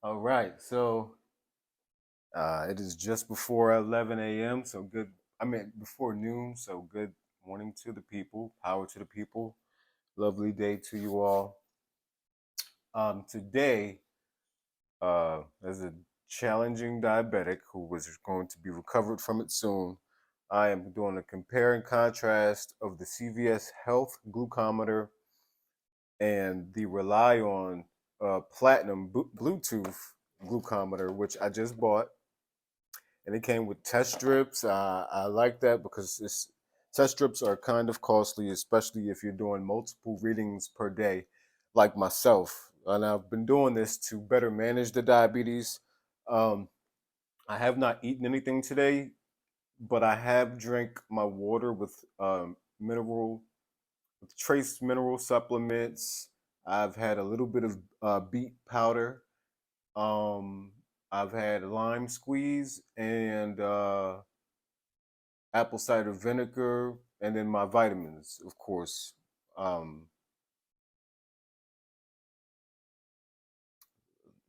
All right, so it is just before 11 a.m. So good. I mean, before noon. So good morning to the people. Power to the people. Lovely day to you all. Today, as a challenging diabetic who was going to be recovered from it soon, I am doing a compare and contrast of the CVS Health Glucometer and the Rely on Platinum Bluetooth glucometer, which I just bought, and it came with test strips. I like that because test strips are kind of costly, especially if you're doing multiple readings per day, like myself. And I've been doing this to better manage the diabetes. Um, I have not eaten anything today, but I have drank my water with trace mineral supplements. I've had a little bit of beet powder. Um, I've had lime squeeze and apple cider vinegar, and then my vitamins, of course. Um,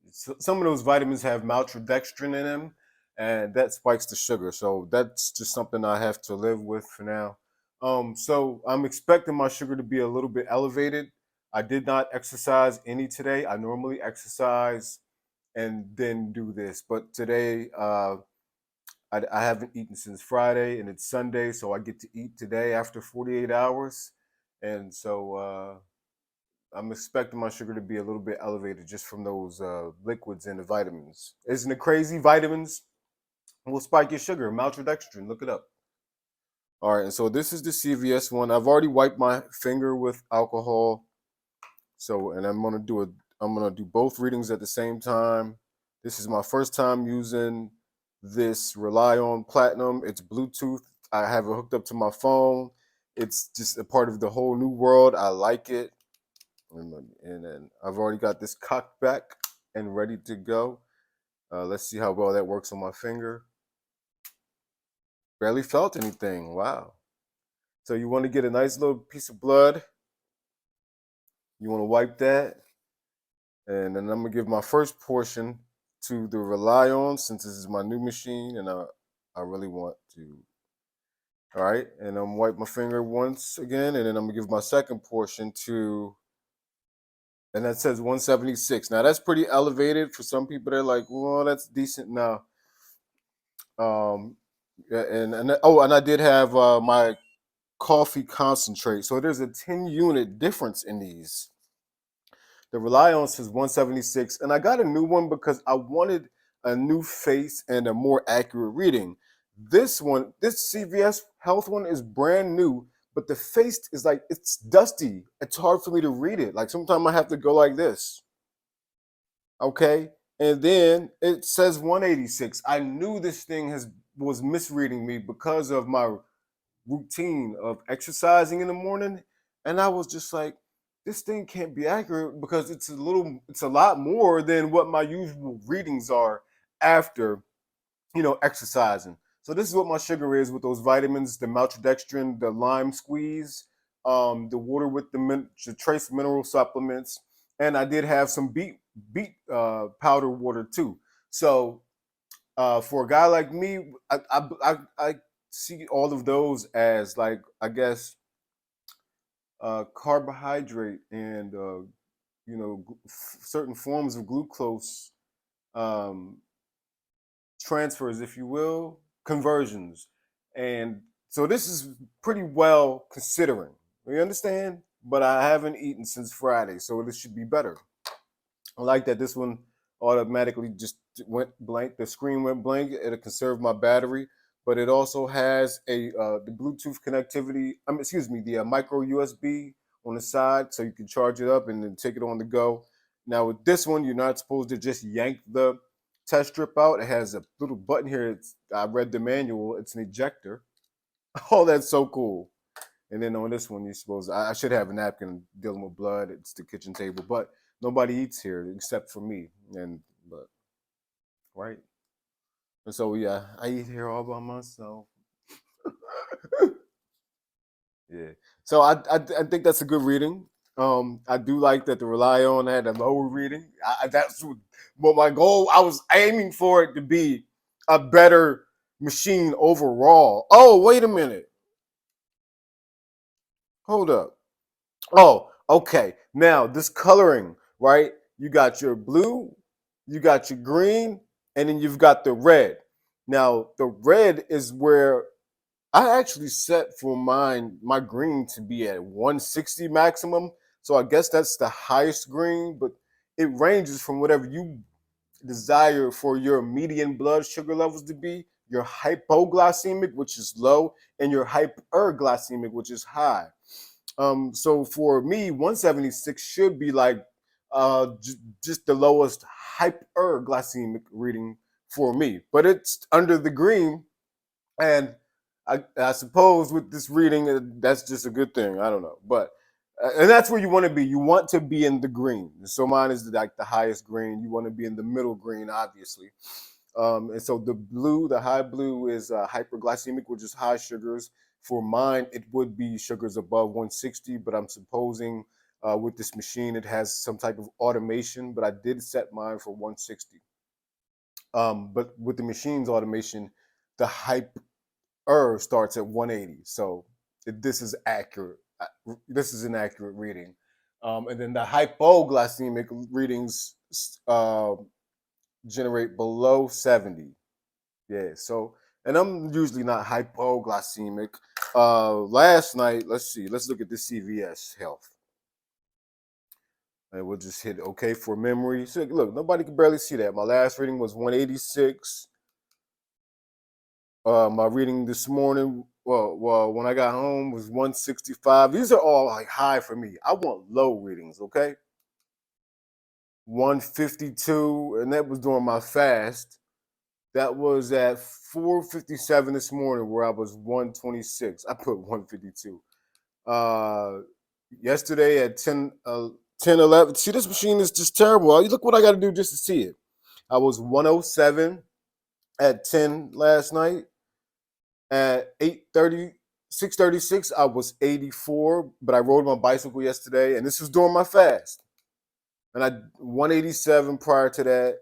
some of those vitamins have maltodextrin in them, and that spikes the sugar. So that's just something I have to live with for now. So I'm expecting my sugar to be a little bit elevated. I did not exercise any today. I normally exercise and then do this, but today I haven't eaten since Friday, and it's Sunday, so I get to eat today after 48 hours. And so I'm expecting my sugar to be a little bit elevated just from those liquids and the vitamins. Isn't it crazy? Vitamins will spike your sugar. Maltodextrin, look it up. All right, and so this is the CVS one. I've already wiped my finger with alcohol. So, and I'm gonna do both readings at the same time. This is my first time using this Rely on Platinum. It's Bluetooth. I have it hooked up to my phone. It's just a part of the whole new world. I like it. And then I've already got this cocked back and ready to go. Let's see how well that works on my finger. Barely felt anything. Wow. So you want to get a nice little piece of blood. You want to wipe that. And then I'm gonna give my first portion to the Rely on, since this is my new machine, and I really want to. All right, and I'm wipe my finger once again, and then I'm gonna give my second portion to, and that says 176. Now that's pretty elevated for some people. They're like, well, that's decent. Now, yeah, and I did have my coffee concentrate. So there's a 10 unit difference in these. The Reliance is 176, and I got a new one because I wanted a new face and a more accurate reading. This one, this CVS Health one, is brand new, but the face is like it's dusty. It's hard for me to read it. Like sometimes I have to go like this. Okay, and then it says 186. I knew this thing has was misreading me because of my routine of exercising in the morning, and I was just like, this thing can't be accurate because it's a lot more than what my usual readings are after exercising. So this is what my sugar is with those vitamins: the maltodextrin, the lime squeeze, the water with the trace mineral supplements, and I did have some beet powder water too. So for a guy like me, I see all of those as, like, I guess, carbohydrate and certain forms of glucose um, transfers, if you will, conversions, and so this is pretty well considering. You understand? But I haven't eaten since Friday, so this should be better. I like that this one automatically just went blank. The screen went blank. It'll conserve my battery, but it also has the Bluetooth connectivity. Excuse me, the micro USB on the side, so you can charge it up and then take it on the go. Now with this one, you're not supposed to just yank the test strip out. It has a little button here. I read the manual. It's an ejector. Oh, that's so cool. And then on this one, you're supposed I should have a napkin dealing with blood. It's the kitchen table, but nobody eats here except for me. And but right. And so yeah, I eat here all by myself. Yeah. So I think that's a good reading. I do like that the Rely On had a lower reading. That's what my goal. I was aiming for it to be a better machine overall. Oh, wait a minute. Hold up. Oh, okay. Now this coloring, right? You got your blue, you got your green, and then you've got the red. Now the red is where I actually set for my green to be at 160 maximum. So I guess that's the highest green, but it ranges from whatever you desire for your median blood sugar levels to be, your hypoglycemic, which is low, and your hyperglycemic, which is high. So for me, 176 should be like just the lowest hyperglycemic reading for me, but it's under the green, and I suppose with this reading, that's just a good thing. I don't know, but and that's where you want to be. You want to be in the green. So mine is like the highest green. You want to be in the middle green, obviously. And so the blue, the high blue, is hyperglycemic, which is high sugars. For mine, it would be sugars above 160, but I'm supposing with this machine, it has some type of automation. But I did set mine for 160. But with the machine's automation, the hype starts at 180. So this is accurate. This is an accurate reading. And then the hypoglycemic readings generate below 70. Yeah. So, and I'm usually not hypoglycemic. Last night, let's see. Let's look at the CVS health. And we'll just hit okay for memory. So look, nobody can barely see that. My last reading was 186. My reading this morning, well, when I got home was 165. These are all like high for me. I want low readings, okay? 152, and that was during my fast. That was at 4:57 this morning, where I was 126. I put 152. Uh, Yesterday at 10, 11. See, this machine is just terrible. Look what I got to do just to see it. I was 107 at 10 last night. At 8:30, 6:36, I was 84, but I rode my bicycle yesterday, and this was during my fast. And I 187 prior to that,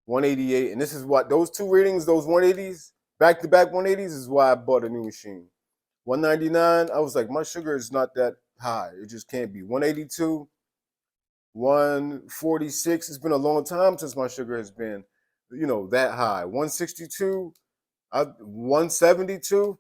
188. And this is what those two readings, those 180s, back to back 180s, is why I bought a new machine. 199, I was like, my sugar is not that high. It just can't be. 182, 146. It's been a long time since my sugar has been, that high. 162, 172.